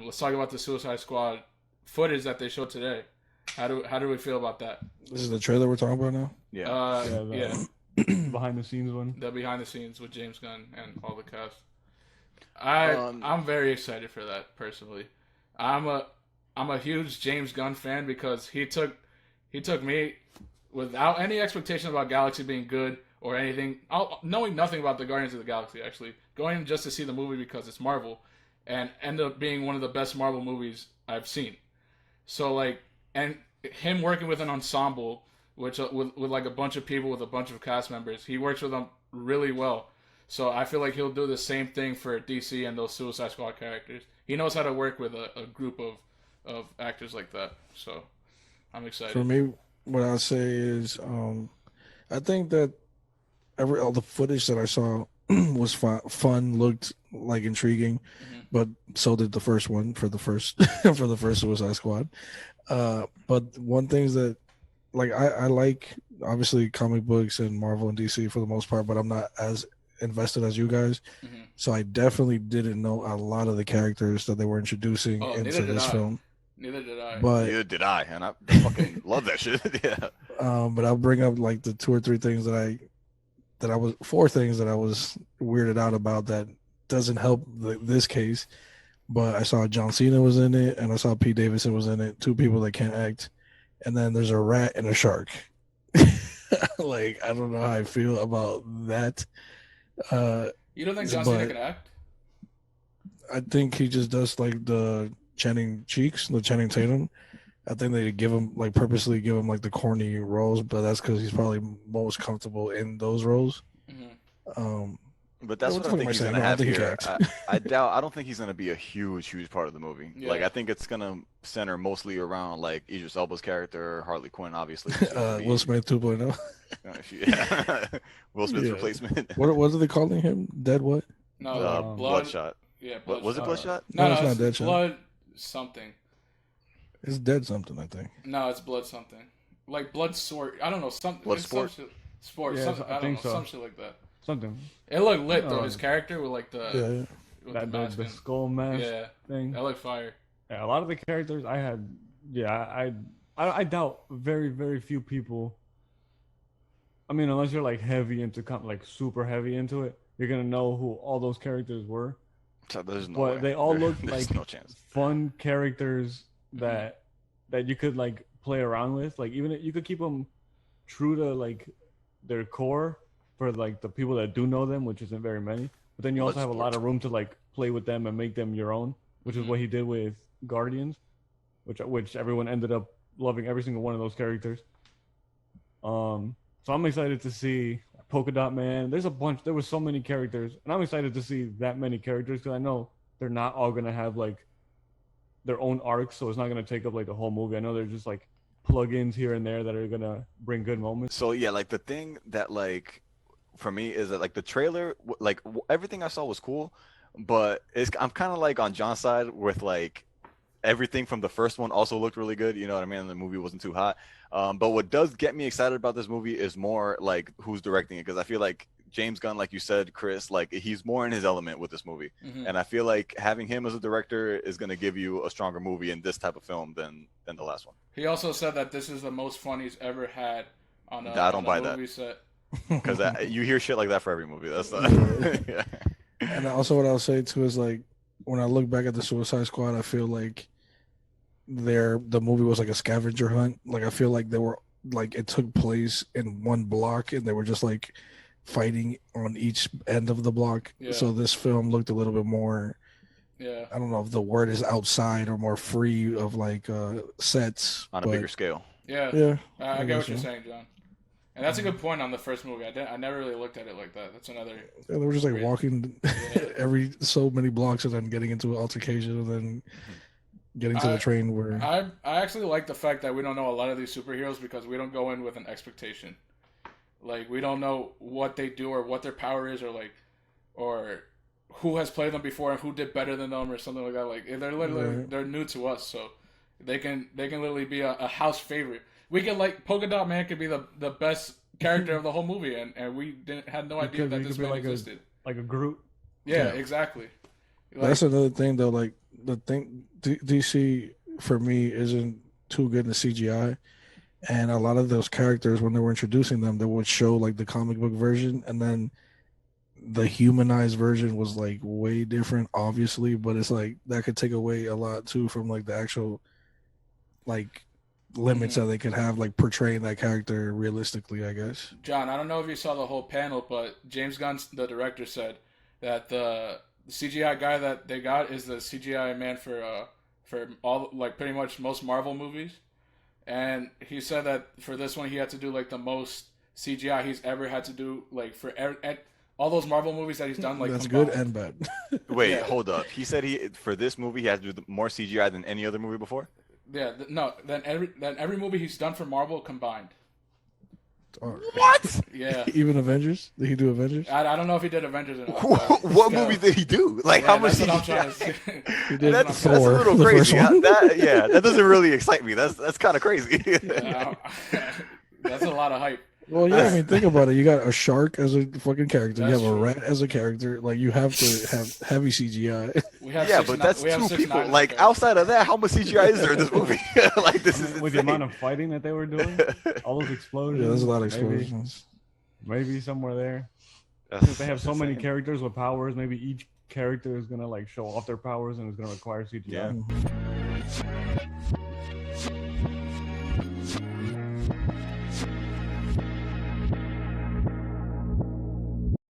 let's talk about the Suicide Squad footage that they showed today. How do we feel about that? This is the trailer we're talking about now. Yeah. Yeah, Behind the scenes one. the behind the scenes with James Gunn and all the cast. Um, I'm very excited for that personally. I'm a huge James Gunn fan because he took me without any expectation about Galaxy being good or anything, knowing nothing about the Guardians of the Galaxy actually, going just to see the movie because it's Marvel, and end up being one of the best Marvel movies I've seen. So like, and him working with an ensemble, which with like a bunch of people with a bunch of cast members, he works with them really well. So I feel like he'll do the same thing for DC and those Suicide Squad characters. He knows how to work with a group of actors like that. So I'm excited. For me, what I'll say is, I think that all the footage that I saw was fun, looked like intriguing, but so did the first one for the first for the first Suicide Squad. But one thing is that, like, I like obviously comic books and Marvel and DC for the most part, but I'm not as invested as you guys. So I definitely didn't know a lot of the characters that they were introducing into this film. Neither did I. But Neither did I, and I fucking love that shit. Yeah. but I'll bring up like the two or three things four things that I was weirded out about that doesn't help this case. But I saw John Cena was in it, and I saw Pete Davidson was in it. Two people that can't act, and then there's a rat and a shark. Like, I don't know how I feel about that. You don't think John Cena can act? I think he just does like the Channing Tatum. I think they purposely give him like the corny roles, but that's because he's probably most comfortable in those roles. But that's what I think he's gonna have here. I don't think he's gonna be a huge part of the movie. Yeah. Like, I think it's gonna center mostly around like Idris Elba's character, Harley Quinn, obviously. Will Smith 2.0. Yeah. Will Smith's replacement. What are they calling him? Dead what? No, Bloodshot. Yeah, Bloodshot. Was it Bloodshot? No, it's not Deadshot. Blood Deadshot. something. It's Dead something, I think. No, it's Blood something. Like Blood Sport. I don't know, something. Blood Sport. Sport. Yeah, I don't know, some shit like that. Something. It looked lit though. His character with like the the skull mask thing. That looked fire. Yeah, a lot of the characters I had. Yeah, I doubt very, very few people. I mean, unless you're like heavy into like super heavy into it, you're gonna know who all those characters were. So there's no but way. They all look like no chance. Fun characters that you could like play around with. Like, even you could keep them true to like their core for like the people that do know them, which isn't very many. But then you also have a lot of room to like play with them and make them your own, which is what he did with Guardians, which everyone ended up loving every single one of those characters. So I'm excited to see Polka Dot Man. There was so many characters, and I'm excited to see that many characters because I know they're not all gonna have like their own arcs, so it's not gonna take up like the whole movie. I know they're just like plugins here and there that are gonna bring good moments. So yeah, like the thing that like for me is that like the trailer, like everything I saw was cool, but I'm kind of like on John's side with like everything from the first one also looked really good. You know what I mean? The movie wasn't too hot. But what does get me excited about this movie is more like who's directing it, because I feel like James Gunn, like you said, Chris, like he's more in his element with this movie, and I feel like having him as a director is going to give you a stronger movie in this type of film than the last one. He also said that this is the most fun he's ever had on I don't buy movie that set. because you hear shit like that for every movie. That's not. Yeah. And also, what I'll say too is like when I look back at the Suicide Squad, I feel like the movie was like a scavenger hunt. Like, I feel like they were like it took place in one block, and they were just like fighting on each end of the block. Yeah. So this film looked a little bit more. Yeah. I don't know if the word is outside or more free of like sets on a bigger scale. Yeah. Yeah. I get what you're saying, John. And that's a good point on the first movie. I never really looked at it like that. That's another. Yeah, they were just like walking every so many blocks and then getting into an altercation and then getting to the train where. I actually like the fact that we don't know a lot of these superheroes because we don't go in with an expectation. Like, we don't know what they do or what their power is or who has played them before and who did better than them or something like that. Like, they're literally they're new to us, so they can literally be a house favorite. We could, like, Polka Dot Man could be the best character of the whole movie, and we had no idea that this man existed. Like a Groot. Yeah, exactly. Like, that's another thing though. Like the thing DC for me isn't too good in CGI, and a lot of those characters when they were introducing them, they would show like the comic book version, and then the humanized version was like way different, obviously, but it's like that could take away a lot too from like the actual like limits that they could have like portraying that character realistically, I guess. John, I don't know if you saw the whole panel, but James Gunn, the director, said that the CGI guy that they got is the CGI man for all like pretty much most Marvel movies, and he said that for this one he had to do like the most CGI he's ever had to do like for all those Marvel movies that he's done. Like that's combined. good and bad. Wait, hold up. He said for this movie he had to do more CGI than any other movie before. Yeah, no, than every movie he's done for Marvel combined. What? Yeah. Even Avengers? Did he do Avengers? I don't know if he did Avengers or not. What movie did he do? Like how much That's what I'm trying CGI? to say. He did That's a Thor, little the crazy. first one. That doesn't really excite me. That's kind of crazy. That's a lot of hype. Well, yeah, I mean, think about it. You got a shark as a fucking character. That's you have a true. rat as a character. Like, you have to have heavy CGI. We have Yeah, 6 but that's we have two 6 people. nine Like there. outside of that, how much CGI is there in this movie? Like this is With the amount of fighting that they were doing, all those explosions. Yeah, there's a lot of maybe- explosions. Maybe somewhere there. That's- Since they have so that's many insane. characters with powers, maybe each character is gonna like show off their powers and it's gonna require CGI. Yeah.